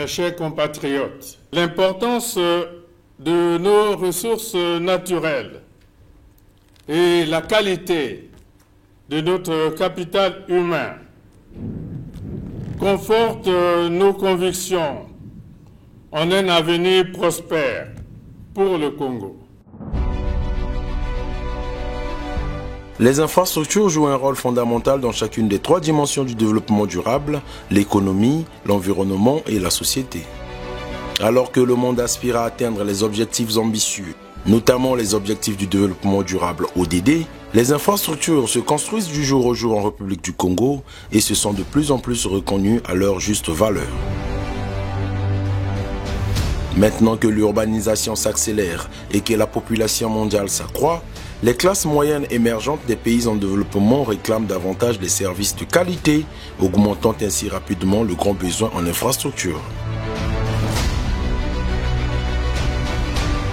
mes chers compatriotes, l'importance de nos ressources naturelles et la qualité de notre capital humain confortent nos convictions en un avenir prospère pour le Congo. Les infrastructures jouent un rôle fondamental dans chacune des 3 dimensions du développement durable, l'économie, l'environnement et la société. Alors que le monde aspire à atteindre les objectifs ambitieux, notamment les objectifs du développement durable ODD, les infrastructures se construisent du jour au jour en République du Congo et se sont de plus en plus reconnues à leur juste valeur. Maintenant que l'urbanisation s'accélère et que la population mondiale s'accroît, les classes moyennes émergentes des pays en développement réclament davantage des services de qualité, augmentant ainsi rapidement le grand besoin en infrastructures.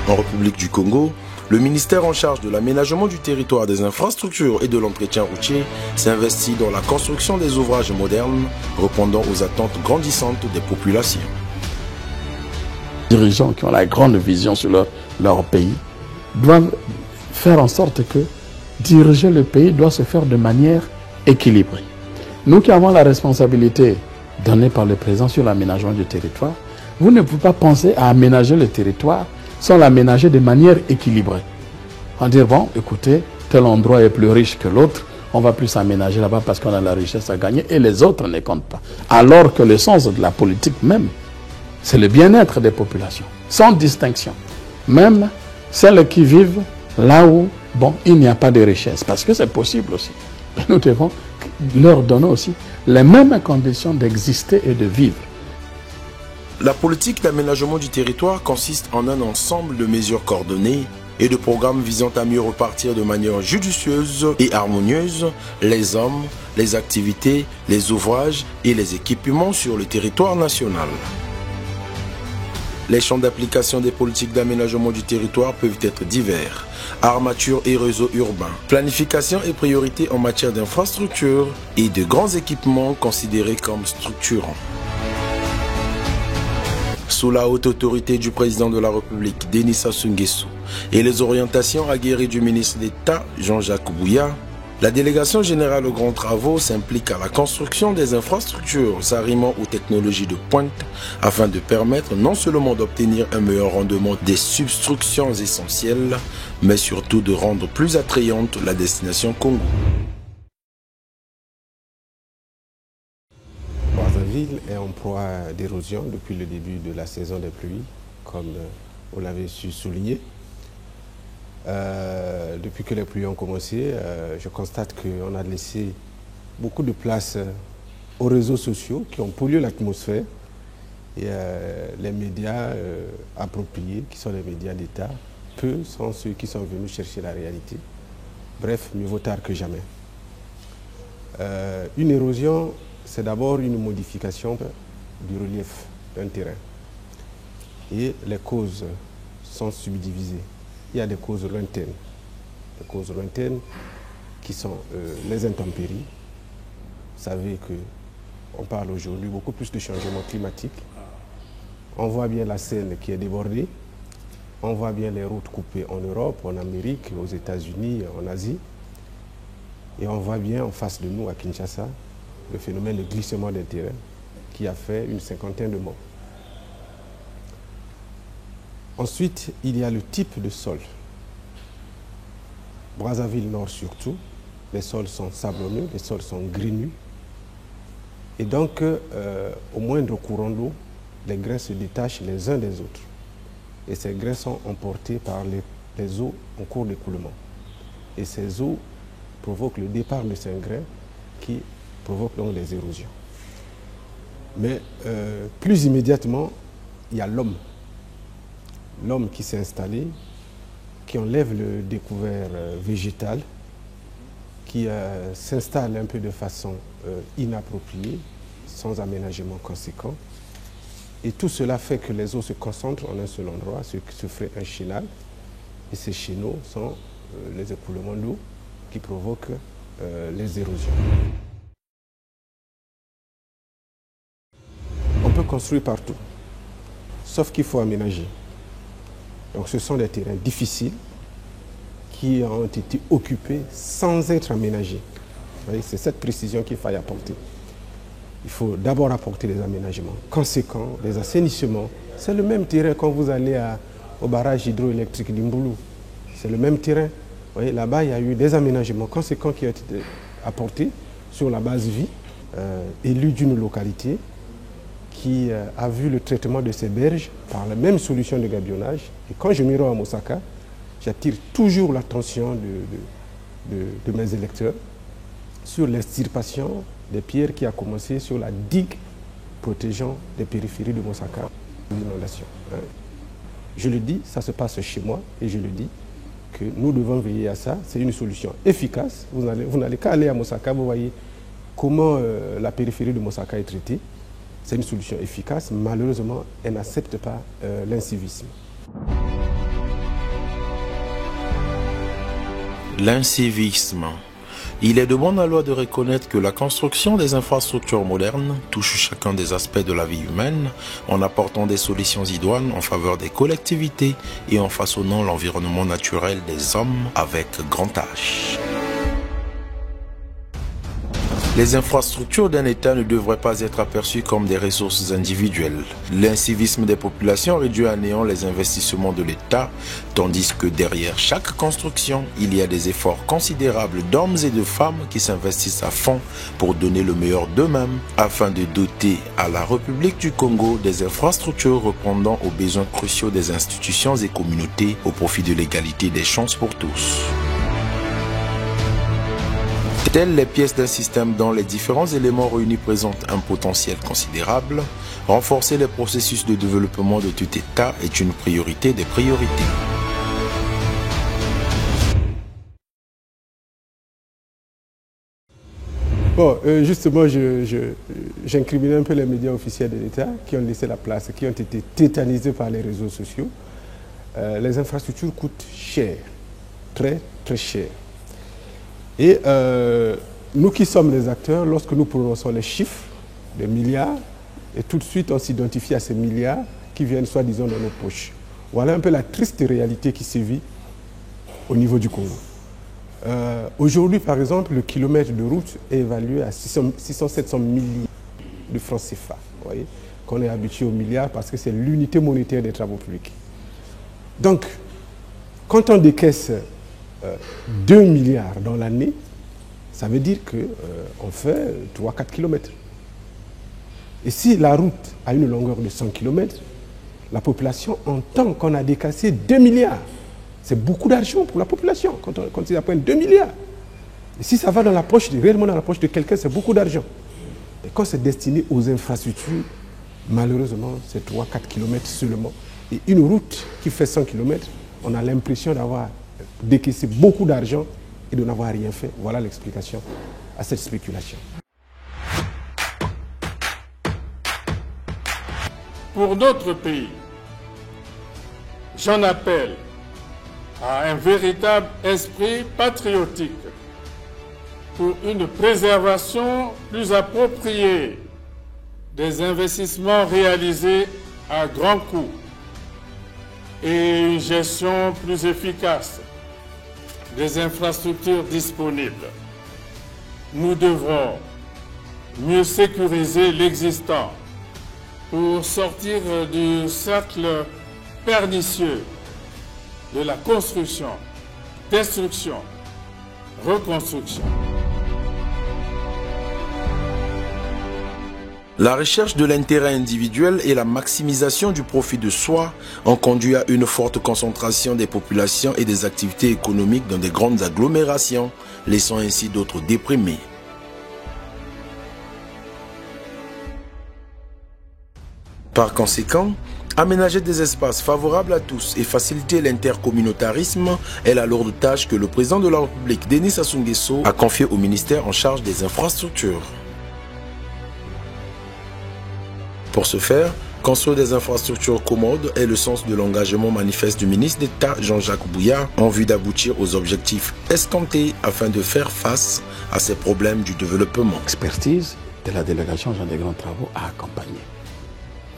En République du Congo, le ministère en charge de l'aménagement du territoire, des infrastructures et de l'entretien routier s'investit dans la construction des ouvrages modernes répondant aux attentes grandissantes des populations. Les dirigeants qui ont la grande vision sur leur pays doivent faire en sorte que diriger le pays doit se faire de manière équilibrée. Nous qui avons la responsabilité donnée par le président sur l'aménagement du territoire, vous ne pouvez pas penser à aménager le territoire sans l'aménager de manière équilibrée. En dire, bon, écoutez, tel endroit est plus riche que l'autre, on va plus s'aménager là-bas parce qu'on a la richesse à gagner et les autres ne comptent pas. Alors que le sens de la politique même, c'est le bien-être des populations, sans distinction. Même celles qui vivent là où, bon, il n'y a pas de richesse, parce que c'est possible aussi. Nous devons leur donner aussi les mêmes conditions d'exister et de vivre. La politique d'aménagement du territoire consiste en un ensemble de mesures coordonnées et de programmes visant à mieux repartir de manière judicieuse et harmonieuse les hommes, les activités, les ouvrages et les équipements sur le territoire national. Les champs d'application des politiques d'aménagement du territoire peuvent être divers. Armature et réseaux urbains, planification et priorité en matière d'infrastructures et de grands équipements considérés comme structurants. Sous la haute autorité du président de la République, Denis Sassou Nguesso, et les orientations aguerries du ministre d'État, Jean-Jacques Bouya, la délégation générale aux grands travaux s'implique à la construction des infrastructures s'arrimant aux technologies de pointe afin de permettre non seulement d'obtenir un meilleur rendement des substructions essentielles, mais surtout de rendre plus attrayante la destination Congo. Brazzaville est en proie d'érosion depuis le début de la saison des pluies, comme vous l'avez su souligner. Depuis que les pluies ont commencé, je constate qu'on a laissé beaucoup de place aux réseaux sociaux qui ont pollué l'atmosphère et les médias appropriés, qui sont les médias d'État, peu sont ceux qui sont venus chercher la réalité. Bref, mieux vaut tard que jamais. Une érosion, c'est d'abord une modification du relief d'un terrain. Et les causes sont subdivisées. Il y a des causes lointaines. Des causes lointaines qui sont les intempéries. Vous savez qu'on parle aujourd'hui beaucoup plus de changement climatique. On voit bien la Seine qui est débordée. On voit bien les routes coupées en Europe, en Amérique, aux États-Unis, en Asie. Et on voit bien en face de nous, à Kinshasa, le phénomène de glissement des terrains qui a fait une 50aine de morts. Ensuite, il y a le type de sol. Brazzaville Nord surtout, les sols sont sablonneux, les sols sont grêlus. Et donc, au moindre courant d'eau, les grains se détachent les uns des autres. Et ces grains sont emportés par les eaux en cours d'écoulement. Et ces eaux provoquent le départ de ces grains qui provoquent donc des érosions. Mais plus immédiatement, il y a l'homme. L'homme qui s'est installé, qui enlève le découvert végétal, qui s'installe un peu de façon inappropriée, sans aménagement conséquent. Et tout cela fait que les eaux se concentrent en un seul endroit, ce qui se fait un chenal. Et ces chénaux sont les écoulements d'eau qui provoquent les érosions. On peut construire partout. sauf qu'il faut aménager. Donc ce sont des terrains difficiles qui ont été occupés sans être aménagés. C'est cette précision qu'il faut apporter. Il faut d'abord apporter des aménagements conséquents, des assainissements. C'est le même terrain quand vous allez au barrage hydroélectrique d'Imboulou. C'est le même terrain. Là-bas, il y a eu des aménagements conséquents qui ont été apportés sur la base vie, élue d'une localité qui a vu le traitement de ces berges par la même solution de gabionnage. Et quand je me rends à Mosaka, j'attire toujours l'attention de mes électeurs sur l'extirpation des pierres qui a commencé sur la digue protégeant les périphéries de Mosaka de l'inondation. Je le dis, ça se passe chez moi et je le dis que nous devons veiller à ça. C'est une solution efficace. Vous n'allez qu'à aller à Mosaka, vous voyez comment la périphérie de Mosaka est traitée. C'est une solution efficace. Malheureusement, elle n'accepte pas l'incivisme. L'incivisme. Il est de bonne loi de reconnaître que la construction des infrastructures modernes touche chacun des aspects de la vie humaine en apportant des solutions idoines en faveur des collectivités et en façonnant l'environnement naturel des hommes avec grand H. Les infrastructures d'un État ne devraient pas être aperçues comme des ressources individuelles. L'incivisme des populations réduit à néant les investissements de l'État, tandis que derrière chaque construction, il y a des efforts considérables d'hommes et de femmes qui s'investissent à fond pour donner le meilleur d'eux-mêmes afin de doter à la République du Congo des infrastructures répondant aux besoins cruciaux des institutions et communautés au profit de l'égalité des chances pour tous. Telles les pièces d'un système dont les différents éléments réunis présentent un potentiel considérable, renforcer les processus de développement de tout État est une priorité des priorités. Bon, justement, j'incriminais un peu les médias officiels de l'État qui ont laissé la place, qui ont été tétanisés par les réseaux sociaux. Les infrastructures coûtent cher, très très cher. Et nous qui sommes les acteurs, lorsque nous prononçons les chiffres, des milliards, et tout de suite on s'identifie à ces milliards qui viennent soi-disant dans nos poches. Voilà un peu la triste réalité qui sévit au niveau du Congo. Aujourd'hui, par exemple, le kilomètre de route est évalué à 600-700 milliards de francs CFA. Vous voyez, qu'on est habitué aux milliards parce que c'est l'unité monétaire des travaux publics. Donc, quand on décaisse 2 milliards dans l'année, ça veut dire qu'on fait 3-4 km. Et si la route a une longueur de 100 km, la population entend qu'on a décaissé 2 milliards. C'est beaucoup d'argent pour la population quand ils apprennent 2 milliards. Et si ça va dans la poche, réellement dans la poche de quelqu'un, c'est beaucoup d'argent. Et quand c'est destiné aux infrastructures, malheureusement, c'est 3-4 km seulement. Et une route qui fait 100 km, on a l'impression d'avoir décaisser beaucoup d'argent et de n'avoir rien fait. Voilà l'explication à cette spéculation. Pour d'autres pays, j'en appelle à un véritable esprit patriotique pour une préservation plus appropriée des investissements réalisés à grands coûts et une gestion plus efficace des infrastructures disponibles. Nous devrons mieux sécuriser l'existant pour sortir du cercle pernicieux de la construction, destruction, reconstruction. La recherche de l'intérêt individuel et la maximisation du profit de soi ont conduit à une forte concentration des populations et des activités économiques dans des grandes agglomérations, laissant ainsi d'autres déprimés. Par conséquent, aménager des espaces favorables à tous et faciliter l'intercommunautarisme est la lourde tâche que le président de la République, Denis Sassou Nguesso, a confiée au ministère en charge des infrastructures. Pour ce faire, construire des infrastructures commodes est le sens de l'engagement manifeste du ministre d'État Jean-Jacques Bouya en vue d'aboutir aux objectifs escomptés afin de faire face à ces problèmes du développement. L'expertise de la délégation Jean des Grands Travaux a accompagné.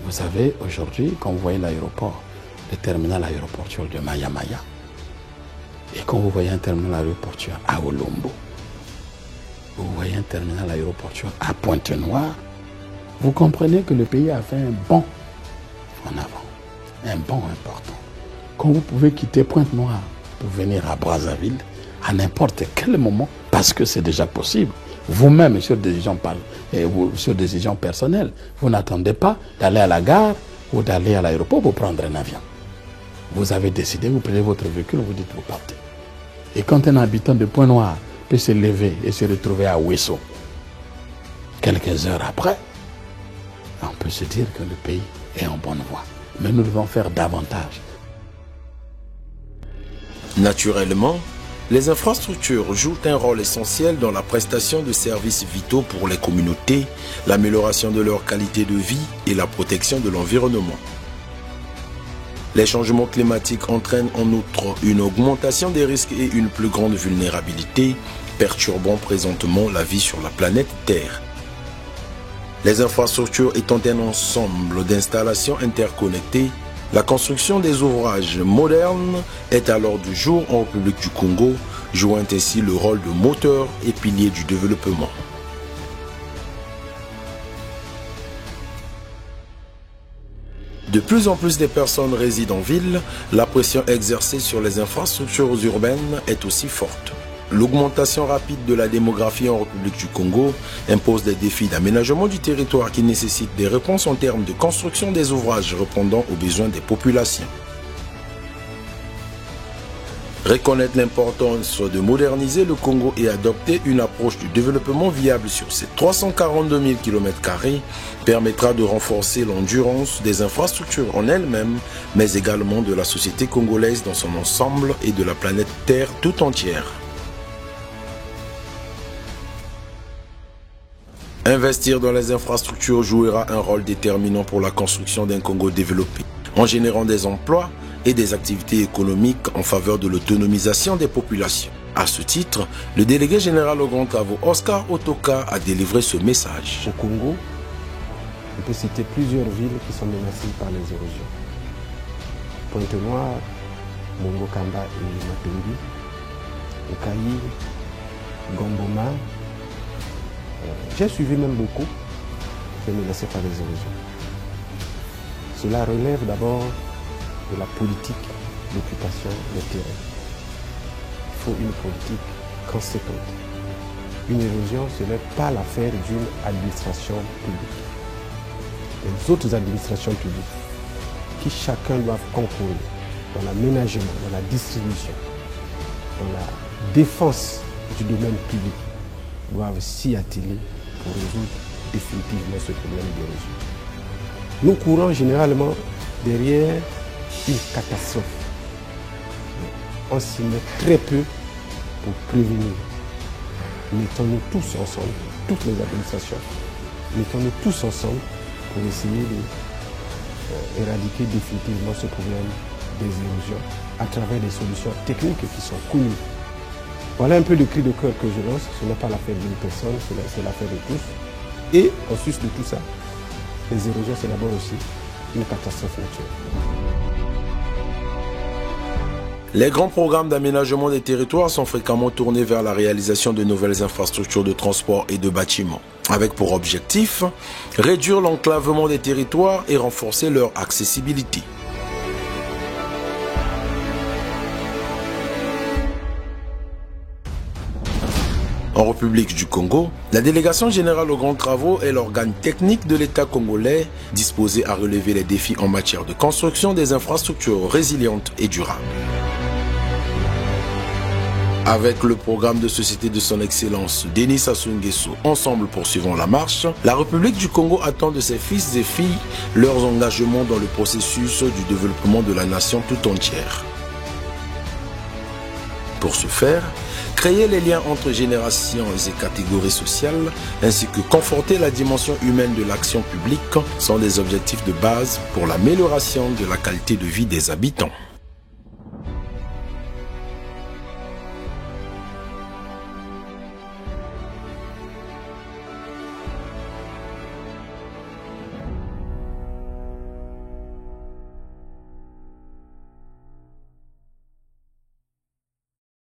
Vous savez, aujourd'hui, quand vous voyez l'aéroport, le terminal aéroportuaire de Maya Maya, et quand vous voyez un terminal aéroportuaire à Olombo, vous voyez un terminal aéroportuaire à Pointe-Noire, vous comprenez que le pays a fait un bond en avant, un bond important. Quand vous pouvez quitter Pointe-Noire pour venir à Brazzaville, à n'importe quel moment, parce que c'est déjà possible, vous-même, sur décision personnelle, vous n'attendez pas d'aller à la gare ou d'aller à l'aéroport pour prendre un avion. Vous avez décidé, vous prenez votre véhicule, vous dites vous partez. Et quand un habitant de Pointe-Noire peut se lever et se retrouver à Ouesso, quelques heures après, on peut se dire que le pays est en bonne voie. Mais nous devons faire davantage. Naturellement, les infrastructures jouent un rôle essentiel dans la prestation de services vitaux pour les communautés, l'amélioration de leur qualité de vie et la protection de l'environnement. Les changements climatiques entraînent en outre une augmentation des risques et une plus grande vulnérabilité, perturbant présentement la vie sur la planète Terre. Les infrastructures étant un ensemble d'installations interconnectées, la construction des ouvrages modernes est à l'ordre du jour en République du Congo, jouant ainsi le rôle de moteur et pilier du développement. De plus en plus de personnes résident en ville, la pression exercée sur les infrastructures urbaines est aussi forte. L'augmentation rapide de la démographie en République du Congo impose des défis d'aménagement du territoire qui nécessitent des réponses en termes de construction des ouvrages répondant aux besoins des populations. Reconnaître l'importance de moderniser le Congo et adopter une approche du développement viable sur ces 342 000 km² permettra de renforcer l'endurance des infrastructures en elles-mêmes, mais également de la société congolaise dans son ensemble et de la planète Terre tout entière. Investir dans les infrastructures jouera un rôle déterminant pour la construction d'un Congo développé, en générant des emplois et des activités économiques en faveur de l'autonomisation des populations. À ce titre, le délégué général aux grands travaux Oscar Otoka a délivré ce message. Au Congo, on peut citer plusieurs villes qui sont menacées par les érosions. Pointe-Noire, Mongokamba et Matumbi, Okaï, Gomboma. J'ai suivi même beaucoup qui sont menacés par les érosions. Cela relève d'abord de la politique d'occupation des terrains. Il faut une politique conséquente. Une érosion, ce n'est pas l'affaire d'une administration publique. Les autres administrations publiques, qui chacun doivent concourir dans l'aménagement, dans la distribution, dans la défense du domaine public, doivent s'y atteler pour résoudre définitivement ce problème d'érosion. Nous courons généralement derrière une catastrophe. On s'y met très peu pour prévenir. Mettons-nous tous ensemble, toutes les administrations, mettons-nous tous ensemble pour essayer d'éradiquer définitivement ce problème des érosions à travers des solutions techniques qui sont connues. Voilà un peu le cri de cœur que je lance. Ce n'est pas l'affaire d'une personne, c'est l'affaire de tous. Et en sus de tout ça, les érosions, c'est d'abord aussi une catastrophe naturelle. Les grands programmes d'aménagement des territoires sont fréquemment tournés vers la réalisation de nouvelles infrastructures de transport et de bâtiments, avec pour objectif réduire l'enclavement des territoires et renforcer leur accessibilité. En République du Congo, la délégation générale aux grands travaux est l'organe technique de l'État congolais disposé à relever les défis en matière de construction des infrastructures résilientes et durables. Avec le programme de société de son Excellence Denis Sassou Nguesso, Ensemble poursuivons la marche, la République du Congo attend de ses fils et filles leurs engagements dans le processus du développement de la nation tout entière. Pour ce faire, créer les liens entre générations et catégories sociales, ainsi que conforter la dimension humaine de l'action publique sont des objectifs de base pour l'amélioration de la qualité de vie des habitants.